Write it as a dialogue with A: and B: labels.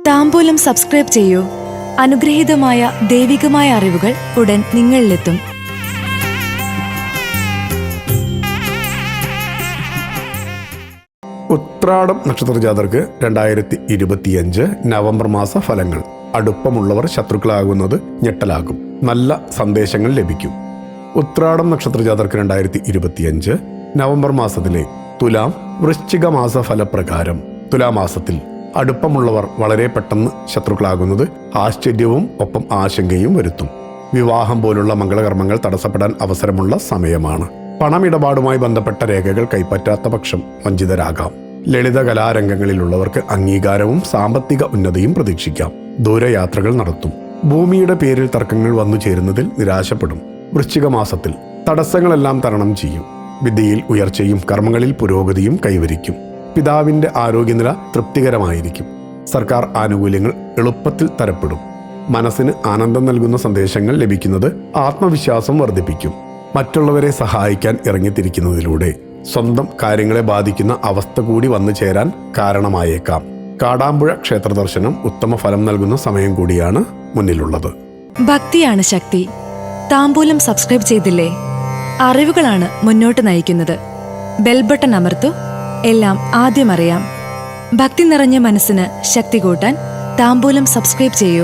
A: താംബൂലം subscribe ചെയ്യൂ. അനുഗ്രഹീതമായ ദൈവികമായ അറിവുകൾ ഉടൻ നിങ്ങളിലെത്തും.
B: ഉത്രാടം നക്ഷത്ര ജാതർക്ക് 2025 നവംബർ മാസ ഫലങ്ങൾ. അടുപ്പമുള്ളവർ ശത്രുക്കളാകുന്നത് ഞെട്ടലാകും. നല്ല സന്ദേശങ്ങൾ ലഭിക്കും. ഉത്രാടം നക്ഷത്ര ജാതർക്ക് 2025 നവംബർ മാസത്തിലെ തുലാം വൃശ്ചിക മാസ ഫലപ്രകാരം തുലാമാസത്തിൽ അടുപ്പമുള്ളവർ വളരെ പെട്ടെന്ന് ശത്രുക്കളാകുന്നത് ആശ്ചര്യവും ഒപ്പം ആശങ്കയും വരുത്തും. വിവാഹം പോലുള്ള മംഗളകർമ്മങ്ങൾ തടസ്സപ്പെടാൻ അവസരമുള്ള സമയമാണ്. പണമിടപാടുമായി ബന്ധപ്പെട്ട രേഖകൾ കൈപ്പറ്റാത്ത പക്ഷം വഞ്ചിതരാകാം. ലളിത കലാരംഗങ്ങളിലുള്ളവർക്ക് അംഗീകാരവും സാമ്പത്തിക ഉന്നതിയും പ്രതീക്ഷിക്കാം. ദൂരയാത്രകൾ നടത്തും. ഭൂമിയുടെ പേരിൽ തർക്കങ്ങൾ വന്നു ചേരുന്നതിൽ നിരാശപ്പെടും. വൃശ്ചിക മാസത്തിൽ തടസ്സങ്ങളെല്ലാം തരണം ചെയ്യും. വിദ്യയിൽ ഉയർച്ചയും കർമ്മങ്ങളിൽ പുരോഗതിയും കൈവരിക്കും. പിതാവിന്റെ ആരോഗ്യനില തൃപ്തികരമായിരിക്കും. സർക്കാർ ആനുകൂല്യങ്ങൾ എളുപ്പത്തിൽ തരപ്പെടും. മനസ്സിന് ആനന്ദം നൽകുന്ന സന്ദേശങ്ങൾ ലഭിക്കുന്നത് ആത്മവിശ്വാസം വർദ്ധിപ്പിക്കും. മറ്റുള്ളവരെ സഹായിക്കാൻ ഇറങ്ങിത്തിരിക്കുന്നതിലൂടെ സ്വന്തം കാര്യങ്ങളെ ബാധിക്കുന്ന അവസ്ഥ കൂടി വന്നു ചേരാൻ കാരണമായേക്കാം. കാടാമ്പുഴ ക്ഷേത്ര ദർശനം ഉത്തമ ഫലം നൽകുന്ന സമയം കൂടിയാണ് മുന്നിലുള്ളത്.
A: ഭക്തിയാണ് ശക്തി. താംബൂലം സബ്സ്ക്രൈബ് ചെയ്തില്ലേ? അറിവുകളാണ് മുന്നോട്ട് നയിക്കുന്നത്. ബെൽ ബട്ടൺ അമർത്തു. എല്ലാം ആദ്യം അറിയാം. ഭക്തി നിറഞ്ഞ മനസ്സിന് ശക്തി കൂട്ടാൻ താംബൂലം സബ്സ്ക്രൈബ് ചെയ്യൂ.